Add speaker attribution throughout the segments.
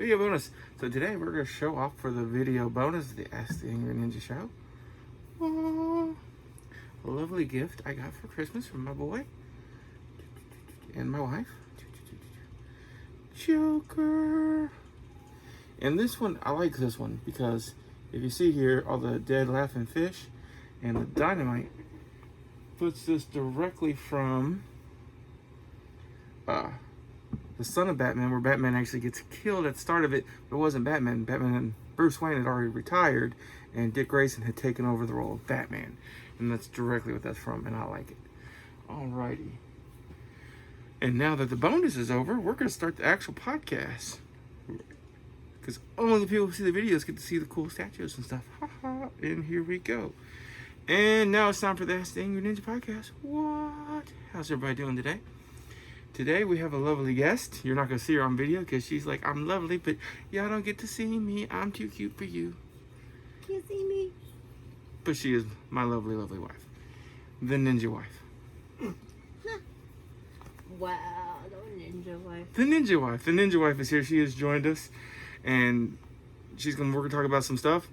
Speaker 1: video bonus. So today we're going to show off for the video bonus the Ask the Angry Ninja Show. Aww. A lovely gift I got for Christmas from my boy and my wife. Joker. And this one, I like this one because if you see here, all the dead laughing fish and the dynamite puts this directly from the Son of Batman, where Batman actually gets killed at the start of it, but it wasn't Batman. Batman and Bruce Wayne had already retired, and Dick Grayson had taken over the role of Batman. And that's directly what that's from, and I like it. Alrighty. And now that the bonus is over, we're going to start the actual podcast. Because only the people who see the videos get to see the cool statues and stuff. And here we go. And now it's time for the Ask the Angry Ninja podcast. What? How's everybody doing today? Today we have a lovely guest. You're not going to see her on video because she's like, I'm lovely, but y'all don't get to see me. I'm too cute for you.
Speaker 2: Can't see me.
Speaker 1: But she is my lovely, lovely wife. The Ninja Wife.
Speaker 2: Wow, the Ninja Wife.
Speaker 1: The Ninja Wife. The Ninja Wife is here. She has joined us. And we're going to talk about some stuff.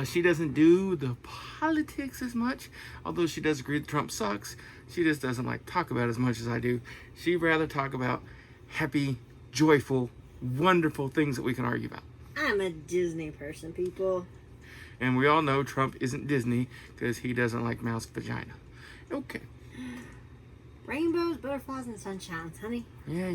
Speaker 1: She doesn't do the politics as much, although she does agree that Trump sucks. She just doesn't like talk about it as much as I do. She'd rather talk about happy, joyful, wonderful things that we can argue about.
Speaker 2: I'm a Disney person, people.
Speaker 1: And we all know Trump isn't Disney because he doesn't like mouse vagina. Okay.
Speaker 2: Rainbows, butterflies, and sunshines, honey.
Speaker 1: Yeah.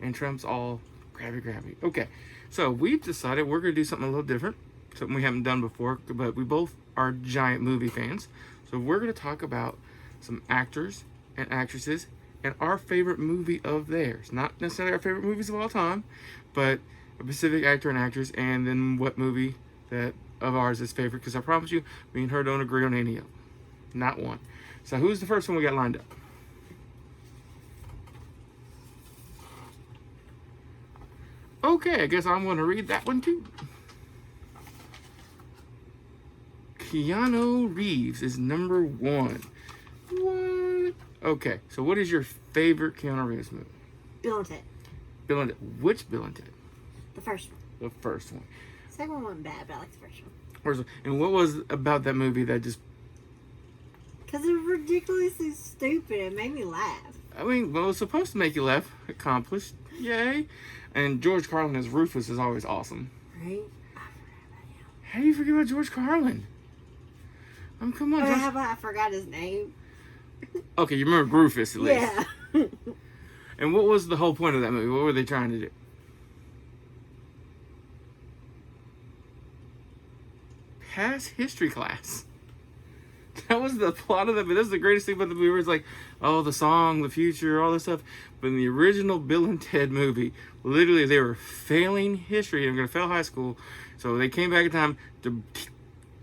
Speaker 1: And Trump's all grabby. Okay. So we've decided we're going to do something a little different. Something we haven't done before, but we both are giant movie fans. So we're going to talk about some actors and actresses and our favorite movie of theirs. Not necessarily our favorite movies of all time, but a specific actor and actress, and then what movie that of ours is favorite. Because I promise you, me and her don't agree on any of them. Not one. So who's the first one we got lined up? Okay, I guess I'm going to read that one too. Keanu Reeves is number one. What? Okay, so what is your favorite Keanu Reeves movie?
Speaker 2: Bill and Ted.
Speaker 1: Bill and Ted. Which Bill and Ted?
Speaker 2: The first one.
Speaker 1: The first one.
Speaker 2: The second one wasn't bad, but I like the first one.
Speaker 1: And what was about that movie that just...
Speaker 2: Because it was ridiculously stupid. It made me laugh.
Speaker 1: I mean, well, it was supposed to make you laugh. Accomplished. Yay. And George Carlin as Rufus is always awesome.
Speaker 2: Right?
Speaker 1: How do you forget about George Carlin? Come on, George.
Speaker 2: How about I forgot his name?
Speaker 1: Okay, you remember Rufus at least.
Speaker 2: Yeah.
Speaker 1: And what was the whole point of that movie? What were they trying to do? Pass history class. That was the plot of that, but that's the greatest thing about the movie. Where it's like, oh, the song, the future, all this stuff. But in the original Bill and Ted movie, literally they were failing history. They were going to fail high school, so they came back in time to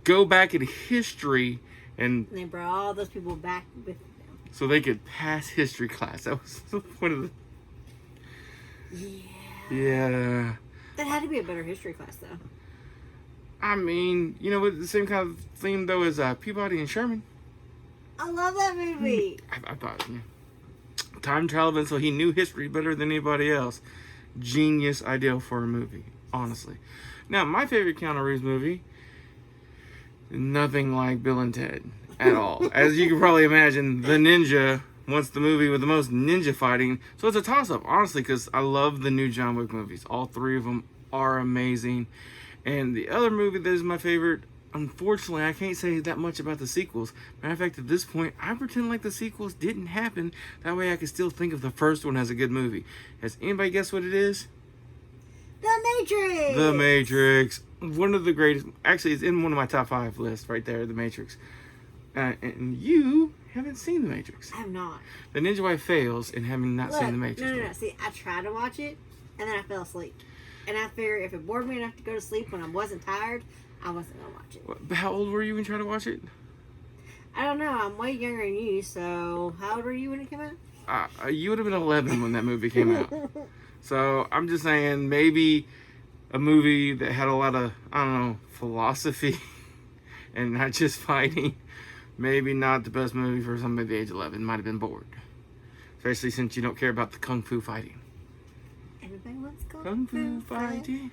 Speaker 1: go back in history and
Speaker 2: they brought all those people back with them,
Speaker 1: so they could pass history class. That was the point of the. Yeah.
Speaker 2: That had to be a better history class, though.
Speaker 1: I mean, you know, with the same kind of theme, though, as Peabody and Sherman.
Speaker 2: I love that movie.
Speaker 1: I thought, yeah. Time traveling, so he knew history better than anybody else. Genius idea for a movie, honestly. Now, my favorite Keanu Reeves movie, nothing like Bill and Ted at all. As you can probably imagine, The Ninja wants the movie with the most ninja fighting. So it's a toss-up, honestly, because I love the new John Wick movies. All three of them are amazing. And the other movie that is my favorite, unfortunately, I can't say that much about the sequels. Matter of fact, at this point, I pretend like the sequels didn't happen. That way I can still think of the first one as a good movie. Has anybody guessed what it is?
Speaker 2: The Matrix!
Speaker 1: The Matrix. One of the greatest. Actually, it's in one of my top 5 lists right there, The Matrix. And you haven't seen The Matrix.
Speaker 2: I have not.
Speaker 1: The Ninja Wife fails in having not seen The Matrix.
Speaker 2: No. See, I tried to watch it, and then I fell asleep. And I figured if it bored me enough to go to sleep when I wasn't tired, I wasn't going to watch it.
Speaker 1: How old were you when you tried to watch it?
Speaker 2: I don't know. I'm way younger than you, so how old were you when it came out?
Speaker 1: You would have been 11 when that movie came out. So I'm just saying maybe a movie that had a lot of, I don't know, philosophy and not just fighting. Maybe not the best movie for somebody the age of 11. Might have been bored. Especially since you don't care about the kung fu fighting.
Speaker 2: And Everybody wants
Speaker 1: Kung Fu fighting.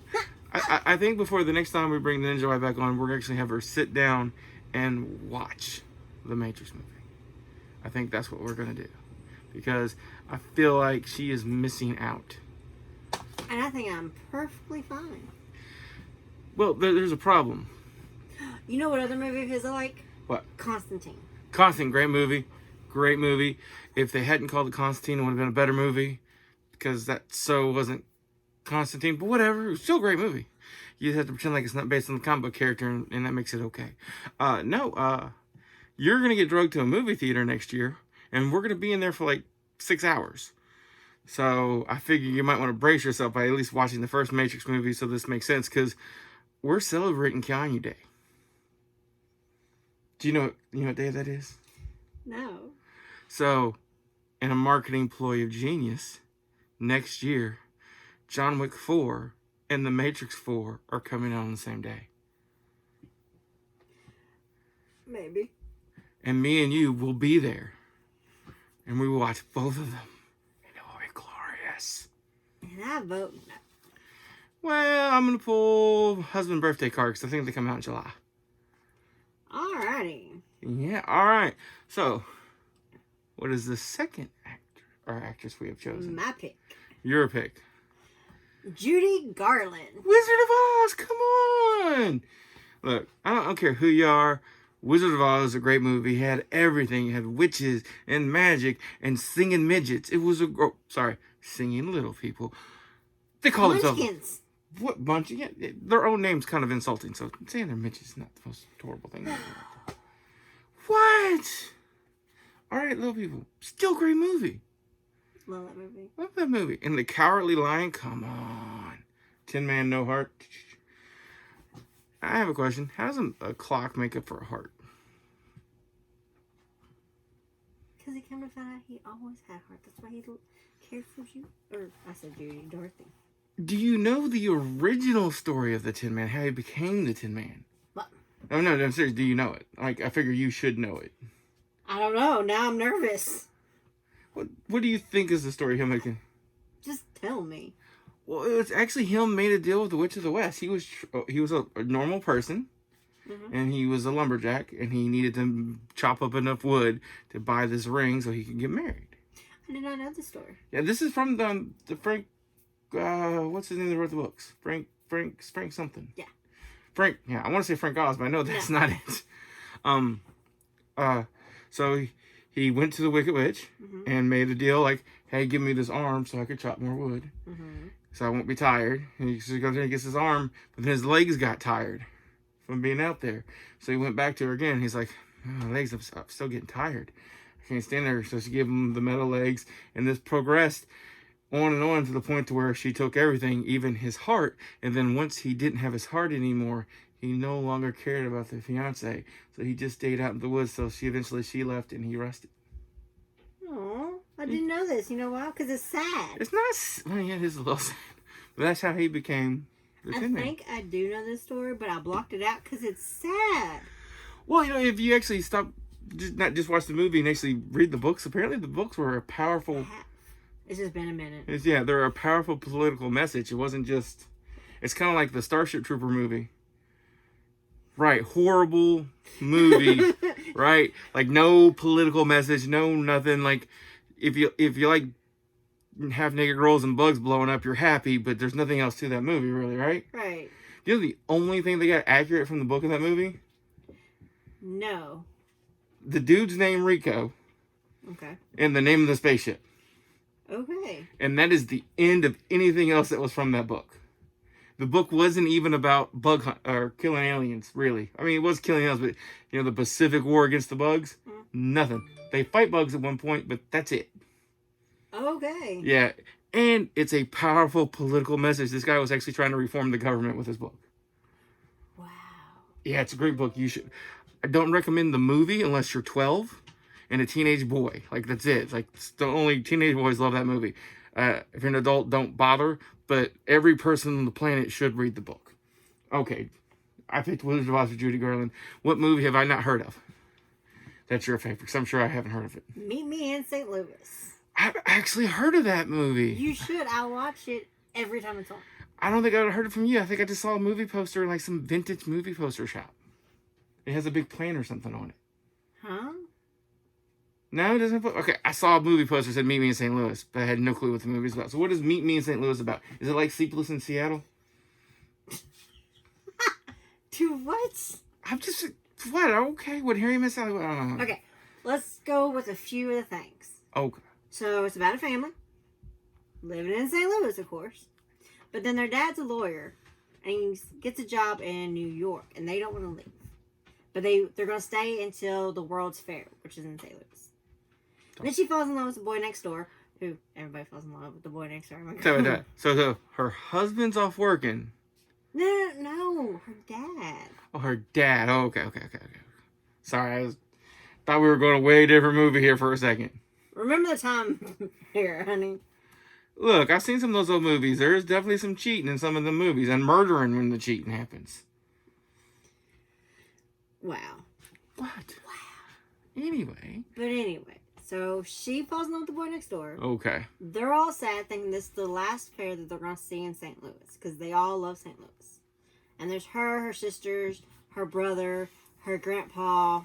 Speaker 1: I think before the next time we bring the Ninja Wife back on, we're actually have her sit down and watch the Matrix movie. I think that's what we're gonna do, because I feel like she is missing out.
Speaker 2: And I think I'm perfectly fine.
Speaker 1: Well, there's a problem.
Speaker 2: You know what other movie of his I like?
Speaker 1: What?
Speaker 2: Constantine.
Speaker 1: Constantine, great movie. Great movie. If they hadn't called it Constantine, it would have been a better movie, because that so wasn't Constantine. But whatever, it was still a great movie. You just have to pretend like it's not based on the comic book character, and that makes it okay. You're going to get drugged to a movie theater next year, and we're going to be in there for like 6 hours. So I figure you might want to brace yourself by at least watching the first Matrix movie so this makes sense, because we're celebrating Keanu Day. Do you know what day that is?
Speaker 2: No.
Speaker 1: So, in a marketing ploy of genius, next year, John Wick 4 and The Matrix 4 are coming out on the same day.
Speaker 2: Maybe.
Speaker 1: And me and you will be there. And we will watch both of them. And it will be glorious.
Speaker 2: And I vote no.
Speaker 1: Well, I'm going to pull husband birthday card, because I think they come out in July.
Speaker 2: Alrighty.
Speaker 1: Yeah, alright. So, what is the second actor or actress we have chosen?
Speaker 2: My pick.
Speaker 1: Your pick.
Speaker 2: Judy Garland.
Speaker 1: Wizard of Oz, come on! Look, I don't care who you are. Wizard of Oz is a great movie. It had everything. It had witches and magic and singing midgets. It was singing little people. They call themselves...
Speaker 2: Munchkins.
Speaker 1: What bunch? Yeah, their own name's kind of insulting, so saying they're midgets is not the most horrible thing. What? Alright, little people. Still great movie.
Speaker 2: Love that movie.
Speaker 1: Love that movie. And The Cowardly Lion, come on. Tin Man, no heart. I have a question. How does a clock make up for a heart?
Speaker 2: Because he came to find out he always had a heart. That's why he cared for you. Or, I said Judy, Dorothy.
Speaker 1: Do you know the original story of the Tin Man? How he became the Tin Man?
Speaker 2: What?
Speaker 1: Oh, no, I'm serious. Do you know it? Like, I figure you should know it.
Speaker 2: I don't know. Now I'm nervous.
Speaker 1: What do you think is the story of him making?
Speaker 2: Just tell me.
Speaker 1: Well, it's actually him made a deal with the Witch of the West. He was a normal person, and he was a lumberjack, and he needed to chop up enough wood to buy this ring so he could get married.
Speaker 2: I did not know the story.
Speaker 1: Yeah, this is from the Frank. What's his name that wrote the books? Frank something.
Speaker 2: Yeah.
Speaker 1: Frank. Yeah, I want to say Frank Oz, but I know that's not it. So he went to the Wicked Witch and made a deal like, hey, give me this arm so I could chop more wood. So I won't be tired. And he goes there and gets his arm, but then his legs got tired from being out there. So he went back to her again. He's like, oh, my legs, I'm still getting tired. I can't stand there. So she gave him the metal legs, and this progressed on and on to the point to where she took everything, even his heart. And then once he didn't have his heart anymore, he no longer cared about the fiance. So he just stayed out in the woods. So she left and he rested.
Speaker 2: Oh, I didn't know this. You know why? Because it's sad.
Speaker 1: It's not. Well, yeah, it is a little sad. But that's how he became the Tin Man.
Speaker 2: I think I do know this story, but I blocked it out because it's sad.
Speaker 1: Well, if you actually stop, not just watch the movie and actually read the books, apparently the books were a powerful.
Speaker 2: It's just been a minute.
Speaker 1: They're a powerful political message. It wasn't just. It's kind of like the Starship Trooper movie. Right, horrible movie, right? Like no political message, no nothing. Like if you like half naked girls and bugs blowing up, you're happy, but there's nothing else to that movie, really, right?
Speaker 2: Right.
Speaker 1: You know the only thing they got accurate from the book of that movie?
Speaker 2: No.
Speaker 1: The dude's name Rico.
Speaker 2: Okay.
Speaker 1: And the name of the spaceship.
Speaker 2: Okay.
Speaker 1: And that is the end of anything else that was from that book. The book wasn't even about bug hunt or killing aliens, really. I mean, it was killing aliens, but the Pacific War against the bugs, nothing. They fight bugs at one point, but that's it.
Speaker 2: Okay.
Speaker 1: Yeah, and it's a powerful political message. This guy was actually trying to reform the government with his book.
Speaker 2: Wow.
Speaker 1: Yeah, it's a great book. You should. I don't recommend the movie unless you're 12 and a teenage boy. Like, that's it. Like, the only teenage boys love that movie. If you're an adult, don't bother. But every person on the planet should read the book. Okay, I picked Wizard of Oz with Judy Garland. What movie have I not heard of? That's your favorite, because I'm sure I haven't heard of it.
Speaker 2: Meet Me in St. Louis.
Speaker 1: I've actually heard of that movie.
Speaker 2: You should. I watch it every time it's on.
Speaker 1: I don't think I heard it from you. I think I just saw a movie poster in like some vintage movie poster shop. It has a big plane or something on it.
Speaker 2: Huh?
Speaker 1: No, it doesn't. Okay, I saw a movie poster that said "Meet Me in St. Louis," but I had no clue what the movie's about. So, what is "Meet Me in St. Louis" about? Is it like Sleepless in Seattle?
Speaker 2: To what?
Speaker 1: I'm just what? Okay, would Harry miss out? I don't know.
Speaker 2: Okay, let's go with a few of the things.
Speaker 1: Okay.
Speaker 2: So it's about a family living in St. Louis, of course. But then their dad's a lawyer, and he gets a job in New York, and they don't want to leave. But they're going to stay until the World's Fair, which is in St. Louis. Then she falls in love with the boy next door, who everybody falls in love with the boy next door.
Speaker 1: So her husband's off working.
Speaker 2: No, her dad.
Speaker 1: Oh, her dad. Oh, okay. Sorry, thought we were going a way different movie here for a second.
Speaker 2: Remember the time here, honey.
Speaker 1: Look, I've seen some of those old movies. There is definitely some cheating in some of the movies and murdering when the cheating happens.
Speaker 2: Wow.
Speaker 1: What? Wow. Anyway.
Speaker 2: But anyway, so she falls in love with the boy next door.
Speaker 1: Okay.
Speaker 2: They're all sad thinking this is the last fair that they're going to see in St. Louis because they all love St. Louis. And there's her sisters, her brother, her grandpa,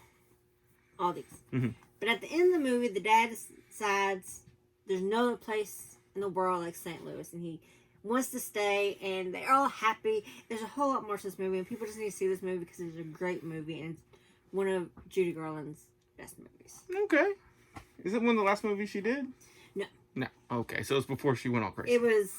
Speaker 2: all these.
Speaker 1: Mm-hmm.
Speaker 2: But at the end of the movie, the dad decides there's no place in the world like St. Louis, and he wants to stay, and they're all happy. There's a whole lot more to this movie, and people just need to see this movie because it's a great movie, and it's one of Judy Garland's best movies.
Speaker 1: Okay. Is it one of the last movies she did?
Speaker 2: No.
Speaker 1: No. Okay, so it's before she went all crazy.
Speaker 2: It was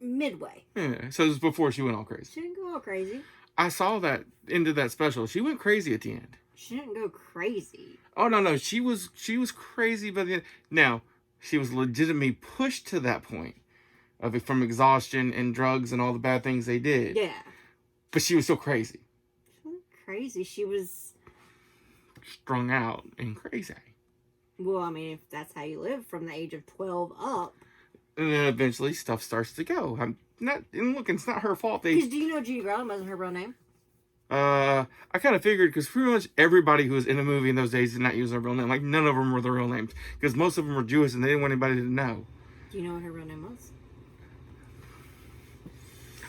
Speaker 2: midway.
Speaker 1: Yeah, so it was before she went all crazy.
Speaker 2: She didn't go all crazy.
Speaker 1: I saw that into that special. She went crazy at the end.
Speaker 2: She didn't go crazy.
Speaker 1: Oh no, she was crazy by the end. Now, she was legitimately pushed to that point of it from exhaustion and drugs and all the bad things they did.
Speaker 2: Yeah.
Speaker 1: But she was still crazy.
Speaker 2: She wasn't crazy. She was
Speaker 1: Strung out and crazy.
Speaker 2: Well, I mean, if that's how you live from the age of 12 up.
Speaker 1: And then eventually stuff starts to go. I'm not, and look, it's not her fault.
Speaker 2: Because do you know Judy Garland wasn't her real name?
Speaker 1: I kind of figured because pretty much everybody who was in a movie in those days did not use their real name. Like, none of them were their real names. Because most of them were Jewish and they didn't want anybody to know.
Speaker 2: Do you know what her real name was?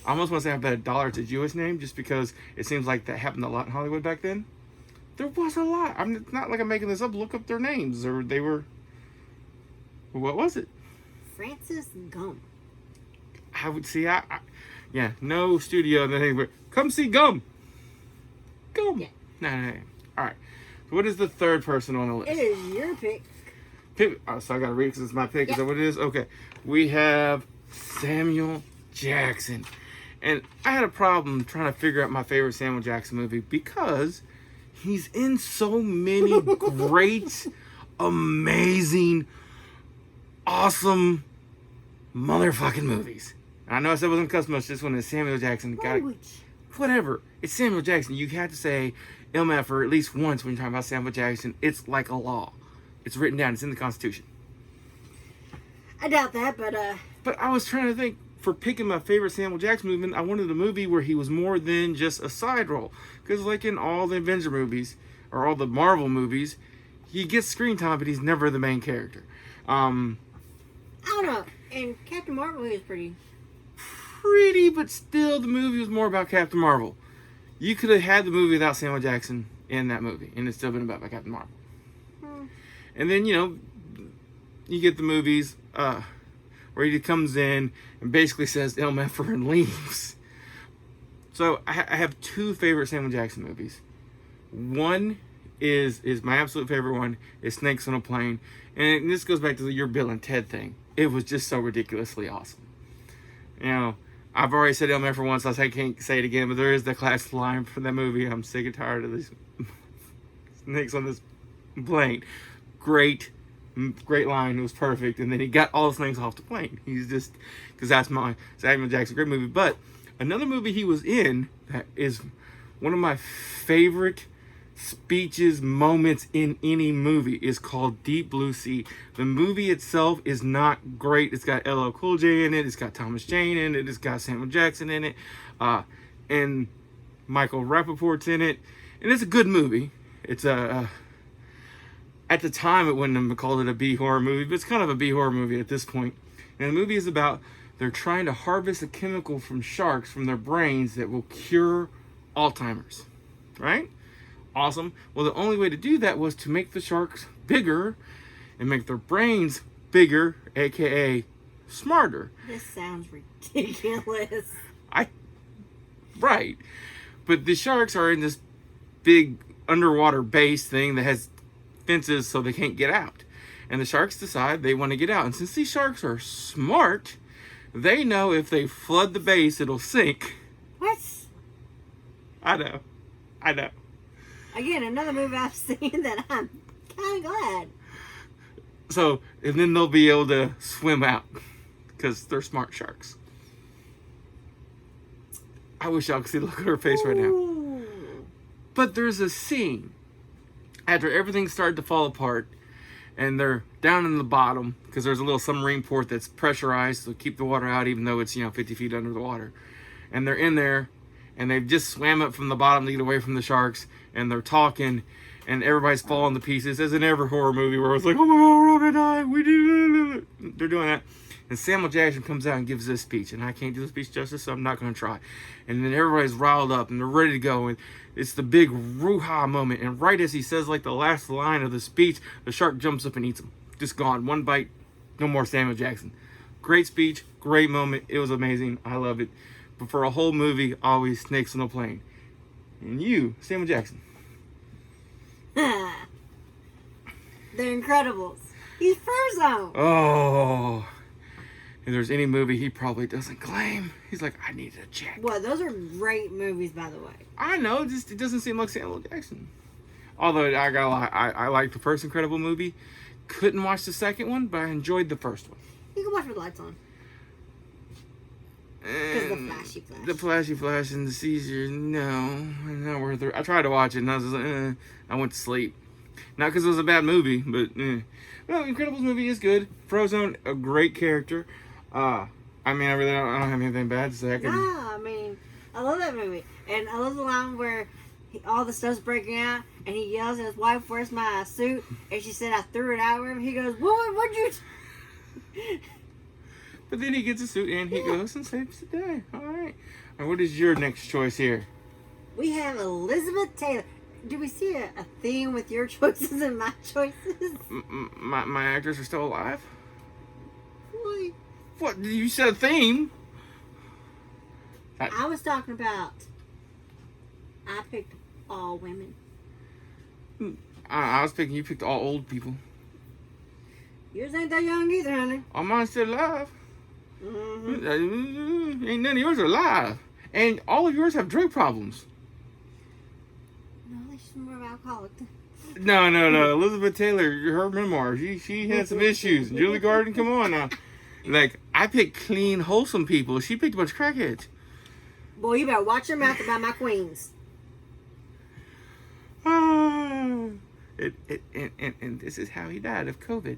Speaker 1: I almost want to say I bet $1 it's a Jewish name just because it seems like that happened a lot in Hollywood back then. There was a lot. It's not like I'm making this up. Look up their names. Or they were... What was it?
Speaker 2: Frances Gum.
Speaker 1: I would see... yeah, no studio. But come see Gum. Gum.
Speaker 2: Yeah.
Speaker 1: No. All right. So what is the third person on the list?
Speaker 2: It is your pick.
Speaker 1: Oh, so I got to read because it's my pick.
Speaker 2: Yep.
Speaker 1: Is that what it is? Okay. We have Samuel Jackson. And I had a problem trying to figure out my favorite Samuel Jackson movie because he's in so many great, amazing, awesome motherfucking movies. And I know I said it wasn't cuss much. This one is Samuel Jackson. Whatever. It's Samuel Jackson. You have to say MF at least once when you're talking about Samuel Jackson. It's like a law. It's written down. It's in the Constitution.
Speaker 2: I doubt that, but
Speaker 1: But I was trying to think, for picking my favorite Samuel Jackson movie, I wanted a movie where he was more than just a side role. Because like in all the Avenger movies, or all the Marvel movies, he gets screen time, but he's never the main character.
Speaker 2: I don't know. And Captain Marvel is pretty,
Speaker 1: but still the movie was more about Captain Marvel. You could have had the movie without Samuel Jackson in that movie, and it's still been about Captain Marvel. And then, you get the movies where he comes in and basically says MF and leaves. So I have two favorite Samuel Jackson movies. One is my absolute favorite one is Snakes on a Plane. And this goes back to your Bill and Ted thing. It was just so ridiculously awesome. I've already said MF once, so I can't say it again, but there is the classic line from that movie. I'm sick and tired of these snakes on this plane. Great line. It was perfect. And then he got all the snakes off the plane. He's just, because that's my Samuel Jackson, great movie. But another movie he was in that is one of my favorite speeches, moments in any movie is called Deep Blue Sea. The movie itself is not great. It's got LL Cool J in it. It's got Thomas Jane in it. It's got Samuel Jackson in it. And Michael Rappaport's in it. And it's a good movie. It's at the time, it wouldn't have called it a B-horror movie, but it's kind of a B-horror movie at this point. And the movie is about They're trying to harvest a chemical from sharks from their brains that will cure Alzheimer's. Right? Awesome. Well, the only way to do that was to make the sharks bigger and make their brains bigger, aka smarter.
Speaker 2: This sounds ridiculous.
Speaker 1: Right. But the sharks are in this big underwater base thing that has fences so they can't get out. And the sharks decide they want to get out. And since these sharks are smart, they know if they flood the base, it'll sink.
Speaker 2: What?
Speaker 1: I know.
Speaker 2: Again, another movie I've seen that I'm kind of glad.
Speaker 1: So, and then they'll be able to swim out because they're smart sharks. I wish y'all could see the look on her face right now.
Speaker 2: Ooh.
Speaker 1: But there's a scene after everything started to fall apart and they're down in the bottom because there's a little submarine port that's pressurized to keep the water out even though it's 50 feet under the water. And they're in there and they've just swam up from the bottom to get away from the sharks and they're talking and everybody's falling to pieces as in every horror movie where it's like, oh my god, we're all gonna die. We do. They're doing that. And Samuel Jackson comes out and gives this speech, and I can't do the speech justice, so I'm not going to try. And then everybody's riled up, and they're ready to go, and it's the big Ruha moment. And right as he says, like, the last line of the speech, the shark jumps up and eats him. Just gone. One bite. No more Samuel Jackson. Great speech. Great moment. It was amazing. I love it. But for a whole movie, always snakes on a plane. And you, Samuel Jackson.
Speaker 2: The Incredibles. He's Frozone.
Speaker 1: Oh... If there's any movie he probably doesn't claim, he's like, I need a check.
Speaker 2: Well, those are great movies, by the way.
Speaker 1: I know, it doesn't seem like Samuel Jackson. Although I gotta lie, I like the first Incredible movie. Couldn't watch the second one, but I enjoyed the first one.
Speaker 2: You can watch with lights on. Because the flashy flash.
Speaker 1: The flashy flash and the seizure, no, not worth it. I tried to watch it and I was like, I went to sleep. Not because it was a bad movie, but no, Incredibles movie is good. Frozone, a great character. I mean, I don't have anything bad to say.
Speaker 2: I love that movie. And I love the line where all the stuff's breaking out and he yells at his wife, where's my suit? And she said, I threw it out. And he goes, what'd you...
Speaker 1: But then he gets a suit and he goes and saves the day. All right. And what is your next choice here?
Speaker 2: We have Elizabeth Taylor. Do we see a theme with your choices and my choices?
Speaker 1: My actors are still alive?
Speaker 2: Boy.
Speaker 1: What? You said a theme?
Speaker 2: I was talking about... I picked all women.
Speaker 1: I was picking, you picked all old people.
Speaker 2: Yours ain't that young either, honey.
Speaker 1: All mine's still alive.
Speaker 2: Mm-hmm.
Speaker 1: Ain't none of yours are alive. And all of yours have drug problems.
Speaker 2: No, she's more of an alcoholic.
Speaker 1: No. Elizabeth Taylor, her memoir, she had some issues. Julie Garden, come on now. Like, I picked clean, wholesome people. She picked a bunch of crackheads.
Speaker 2: Boy, you better watch your mouth about my queens.
Speaker 1: And this is how he died of COVID.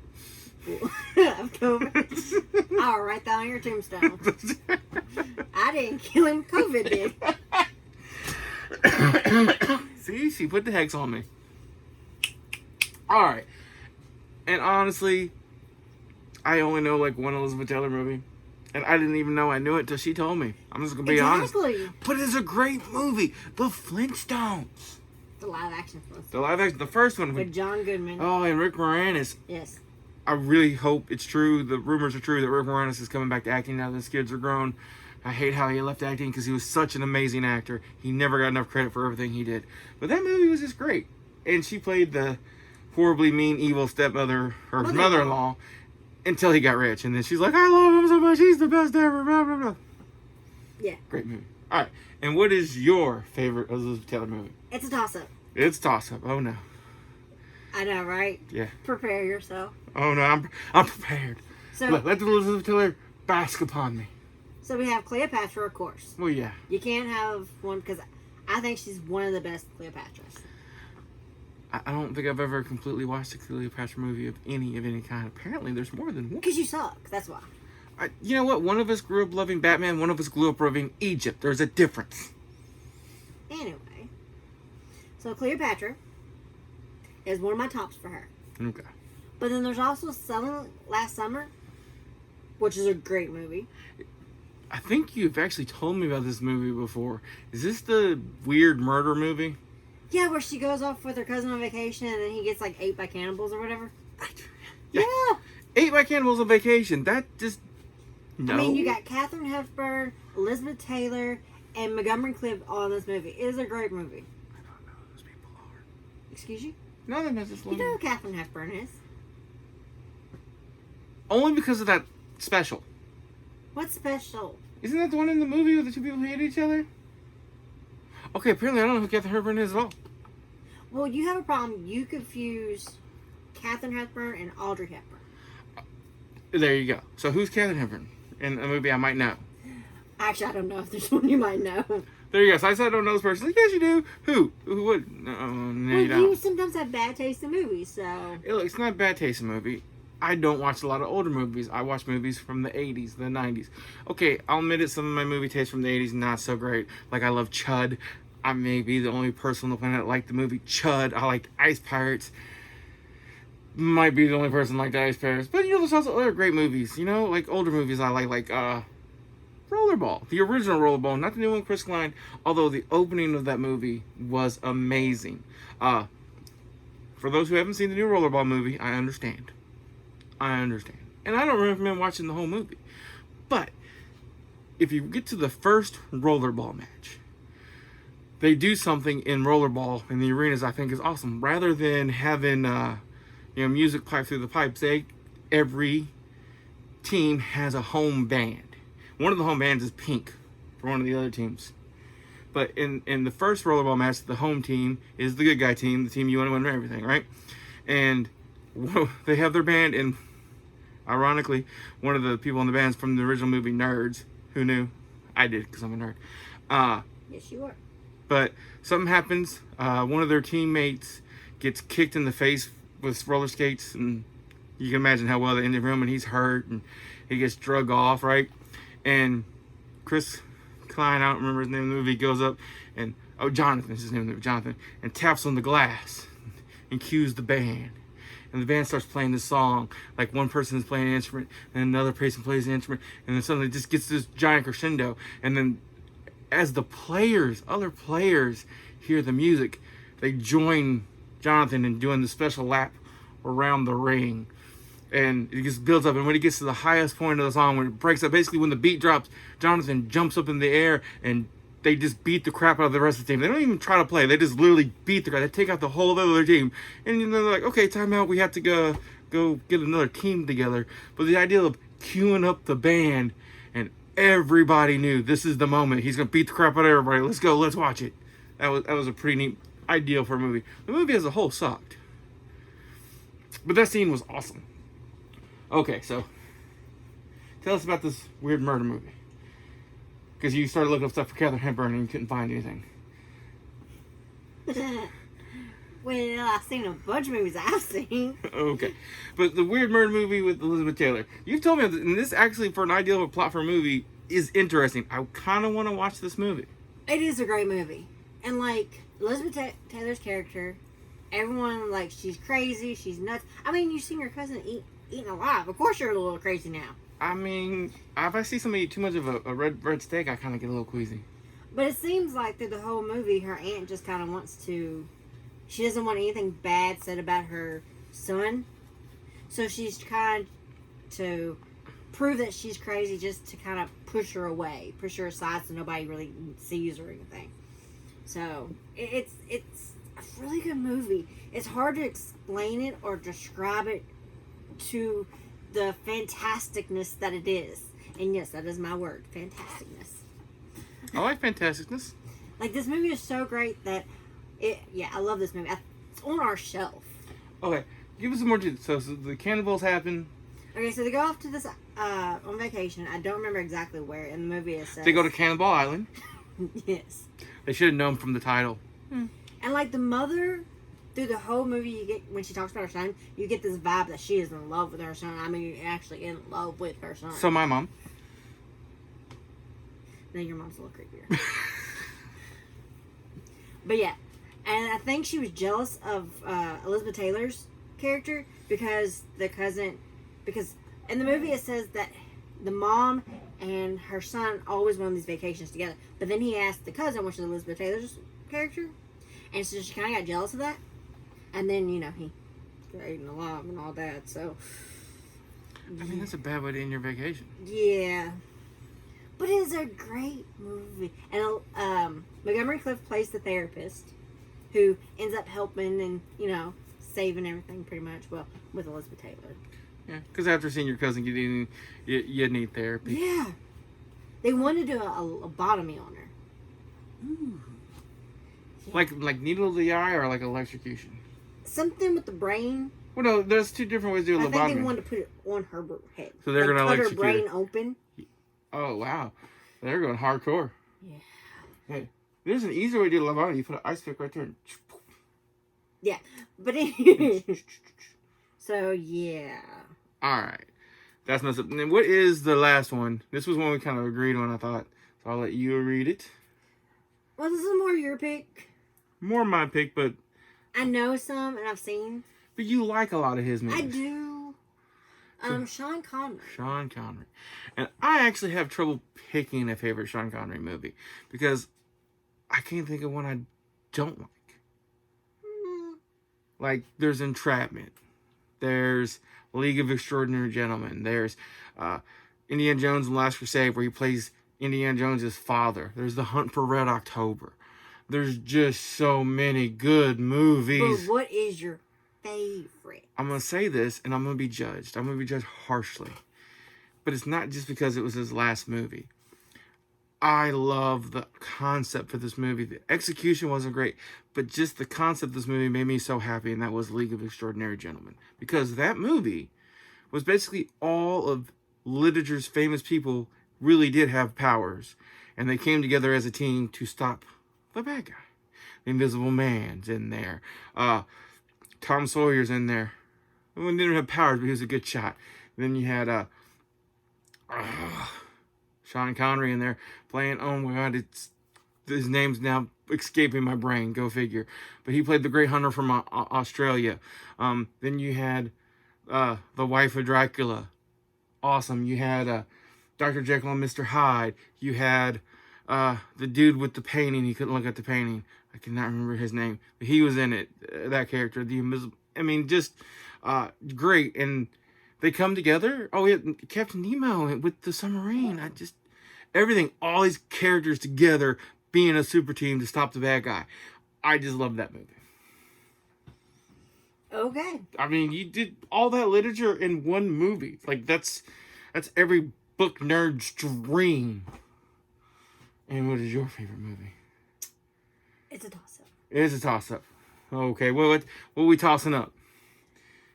Speaker 2: Of COVID. I'll write that on your tombstone. I didn't kill him. COVID did.
Speaker 1: See, she put the hex on me. All right. And honestly, I only know like one Elizabeth Taylor movie. And I didn't even know I knew it till she told me. I'm just going to be honest. But it's a great movie. The Flintstones.
Speaker 2: The live action Flintstones.
Speaker 1: The live action, the first one.
Speaker 2: With John Goodman.
Speaker 1: Oh, and Rick Moranis.
Speaker 2: Yes.
Speaker 1: I really hope it's true. The rumors are true that Rick Moranis is coming back to acting now that his kids are grown. I hate how he left acting because he was such an amazing actor. He never got enough credit for everything he did. But that movie was just great. And she played the horribly mean, evil stepmother, or mother-in-law, until he got rich. And then she's like, I love him so much. He's the best ever. Blah, blah, blah.
Speaker 2: Yeah.
Speaker 1: Great movie. All right. And what is your favorite Elizabeth Taylor movie?
Speaker 2: It's a toss-up.
Speaker 1: It's toss-up. Oh, no.
Speaker 2: I know, right?
Speaker 1: Yeah.
Speaker 2: Prepare yourself.
Speaker 1: Oh, no. I'm prepared.
Speaker 2: So,
Speaker 1: Let the Elizabeth Taylor bask upon me.
Speaker 2: So we have Cleopatra, of course.
Speaker 1: Well, yeah.
Speaker 2: You can't have one because I think she's one of the best Cleopatras.
Speaker 1: I don't think I've ever completely watched a Cleopatra movie of any kind. Apparently, there's more than one.
Speaker 2: Because you suck. That's why.
Speaker 1: You know what? One of us grew up loving Batman. One of us grew up loving Egypt. There's a difference.
Speaker 2: Anyway. So Cleopatra is one of my tops for her.
Speaker 1: Okay.
Speaker 2: But then there's also Selling Last Summer, which is a great movie.
Speaker 1: I think you've actually told me about this movie before. Is this the weird murder movie?
Speaker 2: Yeah, where she goes off with her cousin on vacation and then he gets like ate by cannibals or whatever.
Speaker 1: Yeah.
Speaker 2: Yeah.
Speaker 1: Ate by cannibals on vacation. That just no.
Speaker 2: I mean, you got Katharine Hepburn, Elizabeth Taylor, and Montgomery Clift all in this movie. It is a great movie.
Speaker 1: I don't know who those people are.
Speaker 2: Excuse you?
Speaker 1: No, that's just
Speaker 2: You know who Katharine Hepburn is?
Speaker 1: only because of that special.
Speaker 2: What's special?
Speaker 1: Isn't that the one in the movie where the two people hate each other? Okay, apparently I don't know who Katharine Hepburn is at all.
Speaker 2: Well, you have a problem. You confuse Katharine Hepburn and Audrey Hepburn.
Speaker 1: There you go. So who's Katharine Hepburn in a movie I might know?
Speaker 2: Actually, I don't know if there's one you might know.
Speaker 1: There you go. So I said I don't know this person. Like, yes, you do. Who? Who would? No,
Speaker 2: Well,
Speaker 1: you don't.
Speaker 2: you sometimes have bad taste in movies, so...
Speaker 1: Look, it's not a bad taste in movie. I don't watch a lot of older movies. I watch movies from the 80s, the 90s. Okay, I'll admit it, some of my movie taste from the 80s not so great. Like, I love Chud. I may be the only person on the planet that liked the movie Chud. I liked Ice Pirates. Might be the only person that liked Ice Pirates. But, you know, there's also other great movies. You know, like older movies I like Rollerball. The original Rollerball, not the new one, Chris Klein. Although the opening of that movie was amazing. For those who haven't seen the new Rollerball movie, I understand. And I don't recommend watching the whole movie. But if you get to the first rollerball match, they do something in rollerball in the arenas I think is awesome. Rather than having music pipe through the pipes, every team has a home band. One of the home bands is Pink for one of the other teams. But in the first rollerball match, the home team is the good guy team, the team you want to win everything, right? And they have their band, and ironically, one of the people in the band's from the original movie Nerds. Who knew? I did, because I'm a nerd.
Speaker 2: Yes, you are.
Speaker 1: But something happens. One of their teammates gets kicked in the face with roller skates, and you can imagine how well they ended him, and he's hurt, and he gets drug off, right? And Chris Klein, I don't remember his name in the movie, goes up and, Jonathan is his name in the movie, Jonathan, and taps on the glass and cues the band. And the band starts playing this song. Like, one person is playing an instrument, and another person plays an instrument, and then suddenly it just gets this giant crescendo. And then as the other players hear the music, they join Jonathan in doing the special lap around the ring. And it just builds up, and when it gets to the highest point of the song, when it breaks up, basically when the beat drops, Jonathan jumps up in the air, and they just beat the crap out of the rest of the team. They don't even try to play. They just literally beat the crap. They take out the whole other team. And they're like, okay, time out. We have to go get another team together. But the idea of queuing up the band, and everybody knew this is the moment. He's going to beat the crap out of everybody. Let's go. Let's watch it. That was a pretty neat idea for a movie. The movie as a whole sucked. But that scene was awesome. Okay, so tell us about this weird murder movie. Because you started looking up stuff for Katharine Hepburn and you couldn't find anything.
Speaker 2: Well, I've seen a bunch of movies I've seen.
Speaker 1: Okay. But the weird murder movie with Elizabeth Taylor. You've told me, and this actually, for an idea of a plot for a movie, is interesting. I kind of want to watch this movie.
Speaker 2: It is a great movie. And, like, Elizabeth Taylor's character, everyone, like, she's crazy, she's nuts. I mean, you've seen your cousin eating alive. Of course you're a little crazy now.
Speaker 1: I mean, if I see somebody eat too much of a red steak, I kind of get a little queasy.
Speaker 2: But it seems like through the whole movie, her aunt just kind of wants to... She doesn't want anything bad said about her son. So she's trying to prove that she's crazy just to kind of push her away. Push her aside so nobody really sees her or anything. So, it's a really good movie. It's hard to explain it or describe it to the fantasticness that it is. And yes, that is my word, fantasticness.
Speaker 1: I like fantasticness.
Speaker 2: Like, this movie is so great that I love this movie. It's on our shelf.
Speaker 1: Okay, give us some more details. So the cannibals happen.
Speaker 2: Okay, so they go off to this on vacation. I don't remember exactly where in the movie it says.
Speaker 1: They go to Cannibal Island.
Speaker 2: Yes.
Speaker 1: They should have known from the title.
Speaker 2: And like the mother, through the whole movie, you get when she talks about her son, you get this vibe that she is in love with her son. I mean, actually in love with her son.
Speaker 1: So my mom.
Speaker 2: No, your mom's a little creepier. But yeah, and I think she was jealous of Elizabeth Taylor's character because in the movie it says that the mom and her son always went on these vacations together. But then he asked the cousin, which is Elizabeth Taylor's character, and so she kind of got jealous of that. And then, you know, he got eaten alive and all that. So,
Speaker 1: I mean, that's a bad way to end your vacation.
Speaker 2: yeah. But it is a great movie. And Montgomery Clift plays the therapist who ends up helping and, you know, saving everything pretty much. Well, with Elizabeth Taylor.
Speaker 1: Yeah, because after seeing your cousin get eaten, you need therapy.
Speaker 2: Yeah. They wanted to do a lobotomy on her.
Speaker 1: Ooh.
Speaker 2: Yeah.
Speaker 1: Like needle to the eye or like electrocution?
Speaker 2: Something with the brain.
Speaker 1: Well, no, there's two different ways to do a
Speaker 2: I
Speaker 1: lobotomy.
Speaker 2: think they wanted to put it on her head.
Speaker 1: So they're going to
Speaker 2: cut her
Speaker 1: electrocute
Speaker 2: brain
Speaker 1: her.
Speaker 2: open.
Speaker 1: Oh, wow. They're going hardcore.
Speaker 2: Yeah.
Speaker 1: Hey, there's an easier way to do a lobotomy. You put an ice pick right there and...
Speaker 2: Yeah. But so, yeah.
Speaker 1: Alright. That's messed up. And then what is the last one? This was one we kind of agreed on, I thought. So I'll let you read it.
Speaker 2: Well, this is more your pick.
Speaker 1: More my pick, but
Speaker 2: I know some and I've seen.
Speaker 1: you like a lot of his movies.
Speaker 2: I do. Sean Connery.
Speaker 1: Sean Connery. And I actually have trouble picking a favorite Sean Connery movie because I can't think of one I don't like. Like, there's Entrapment. There's League of Extraordinary Gentlemen. There's Indiana Jones and the Last Crusade, where he plays Indiana Jones' father. There's The Hunt for Red October. There's just so many good movies.
Speaker 2: But what is your favorite?
Speaker 1: I'm going to say this, and I'm going to be judged. I'm going to be judged harshly. But it's not just because it was his last movie. I love the concept for this movie. The execution wasn't great, but just the concept of this movie made me so happy, and that was League of Extraordinary Gentlemen. Because that movie was basically all of literature's famous people really did have powers, and they came together as a team to stop the bad guy. The Invisible Man's in there. Tom Sawyer's in there. He didn't have powers, but he was a good shot. And then you had Sean Connery in there playing, oh my god, his name's now escaping my brain, go figure. But he played the Great Hunter from Australia. Then you had the wife of Dracula. Awesome. You had Dr. Jekyll and Mr. Hyde. You had the dude with the painting. He couldn't look at the painting. I cannot remember his name. But he was in it, that character. The Invisible... I mean, just great. And they come together. Oh, yeah, Captain Nemo with the submarine. Everything, all these characters together being a super team to stop the bad guy. I just love that movie.
Speaker 2: Okay.
Speaker 1: I mean, you did all that literature in one movie. Like, that's every book nerd's dream. And what is your favorite movie?
Speaker 2: It's a toss-up.
Speaker 1: It is a toss-up. Okay, what are we tossing up?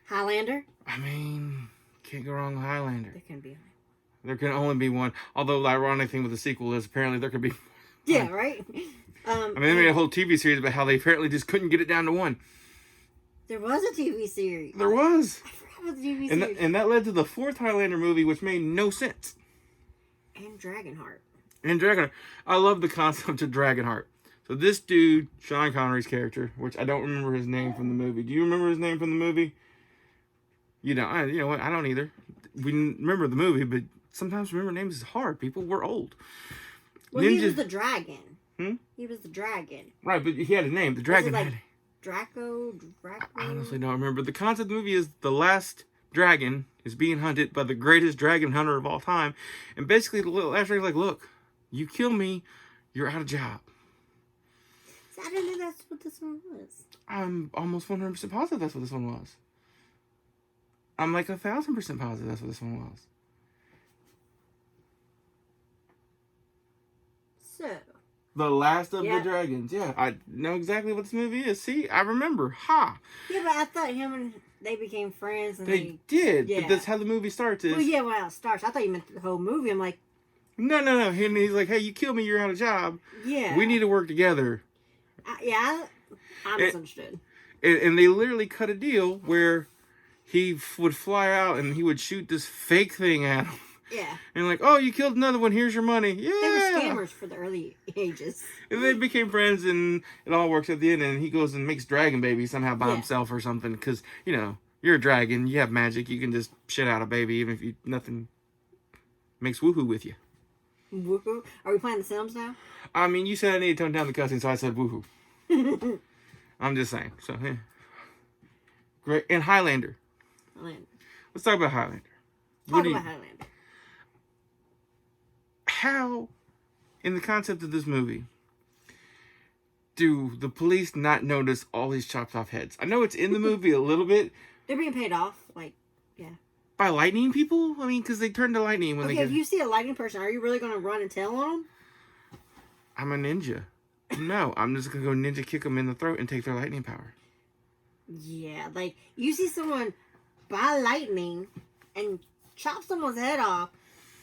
Speaker 2: Highlander?
Speaker 1: I mean, can't go wrong with Highlander.
Speaker 2: There can be.
Speaker 1: There can only be one. Although the ironic thing with the sequel is apparently there could be...
Speaker 2: Yeah, right?
Speaker 1: I mean, they made a whole TV series about how they apparently just couldn't get it down to one.
Speaker 2: There was a TV series.
Speaker 1: There was.
Speaker 2: I forgot about the TV series.
Speaker 1: And that led to the fourth Highlander movie, which made no sense.
Speaker 2: And Dragonheart.
Speaker 1: And Dragonheart. I love the concept of Dragonheart. So this dude, Sean Connery's character, which I don't remember his name from the movie. Do you remember his name from the movie? You don't. You know what? I don't either. We remember the movie, but sometimes remember names is hard. People, we're old.
Speaker 2: Well, he was the dragon.
Speaker 1: Hmm?
Speaker 2: He was the dragon.
Speaker 1: Right, but he had a name. The dragon
Speaker 2: like
Speaker 1: had...
Speaker 2: Draco?
Speaker 1: I honestly don't remember. The concept of the movie is the last dragon is being hunted by the greatest dragon hunter of all time. And basically, the last dragon's like, look, you kill me, you're out of job.
Speaker 2: So I didn't think that's what this one was.
Speaker 1: I'm almost 100% positive that's what this one was. I'm like 1,000% positive that's what this one was.
Speaker 2: So.
Speaker 1: The Last of
Speaker 2: Yeah.
Speaker 1: the Dragons. Yeah, I know exactly what this movie is. See, I remember. Ha!
Speaker 2: Yeah, but I thought him and they became friends. And
Speaker 1: They did,
Speaker 2: yeah.
Speaker 1: but that's how the movie starts. Is
Speaker 2: Well, yeah, well, it starts. I thought you meant the whole movie. I'm like,
Speaker 1: no. And he's like, hey, you kill me, you're out of job.
Speaker 2: yeah.
Speaker 1: We need to work together.
Speaker 2: I misunderstood.
Speaker 1: And they literally cut a deal where he would fly out and he would shoot this fake thing at him.
Speaker 2: Yeah.
Speaker 1: And like, oh, you killed another one, here's your money. Yeah.
Speaker 2: They were scammers for the early ages.
Speaker 1: And they became friends and it all works at the end. And he goes and makes dragon babies somehow by
Speaker 2: Yeah.
Speaker 1: himself or something. Because, you know, you're a dragon, you have magic, you can just shit out a baby even if nothing makes woohoo with you.
Speaker 2: Woohoo. Are we playing The Sims now?
Speaker 1: I mean, you said I need to tone down the cussing, so I said woohoo. I'm just saying. So, yeah. Great. And Highlander.
Speaker 2: Highlander.
Speaker 1: Let's talk about Highlander.
Speaker 2: Talk about Highlander.
Speaker 1: How, in the concept of this movie, do the police not notice all these chopped off heads? I know it's in the movie a little bit.
Speaker 2: They're being paid off. Like, yeah.
Speaker 1: By lightning people? I mean, because they turn to lightning when
Speaker 2: Okay,
Speaker 1: they get...
Speaker 2: if you see a lightning person, are you really going to run and tell on them?
Speaker 1: I'm a ninja. No, I'm just going to go ninja kick them in the throat and take their lightning power.
Speaker 2: Yeah, like, you see someone by lightning and chop someone's head off.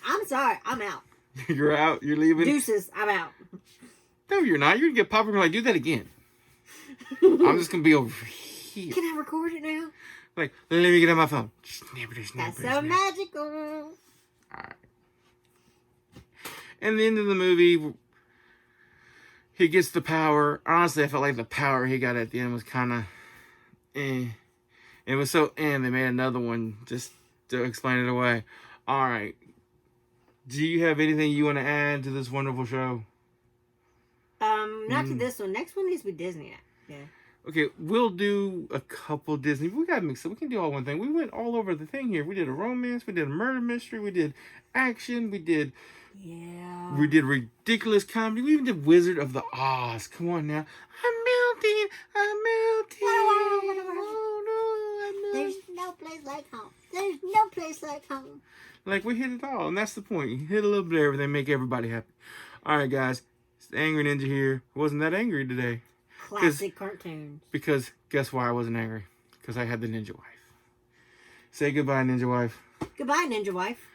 Speaker 2: I'm sorry, I'm out.
Speaker 1: You're out? You're leaving?
Speaker 2: Deuces, I'm out.
Speaker 1: No, you're not. You're going to get popped and be like, do that again. I'm just going to be over here.
Speaker 2: Can I record it now?
Speaker 1: Like, let me get on my phone.
Speaker 2: That's so magical.
Speaker 1: Alright. And the end of the movie, he gets the power. Honestly, I felt like the power he got at the end was kind of It was so they made another one just to explain it away. Alright. Do you have anything you want to add to this wonderful show?
Speaker 2: Not to this one. Next one needs to be Disney. Yeah.
Speaker 1: Okay, we'll do a couple Disney. We got to mix it. We can do all one thing. We went all over the thing here. We did a romance. We did a murder mystery. We did action. We did ridiculous comedy. We even did Wizard of the Oz. Come on now. I'm melting. I'm melting. Oh no, I'm melting.
Speaker 2: There's no place like home. There's no place like home.
Speaker 1: Like, we hit it all, and that's the point. You hit a little bit of everything, make everybody happy. All right, guys. It's the Angry Ninja here. I wasn't that angry today.
Speaker 2: Classic cartoons.
Speaker 1: Because guess why I wasn't angry? Because I had the Ninja Wife. Say goodbye, Ninja Wife.
Speaker 2: Goodbye, Ninja Wife.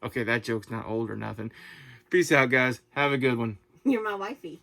Speaker 1: Okay, that joke's not old or nothing. Peace out, guys. Have a good one.
Speaker 2: You're my wifey.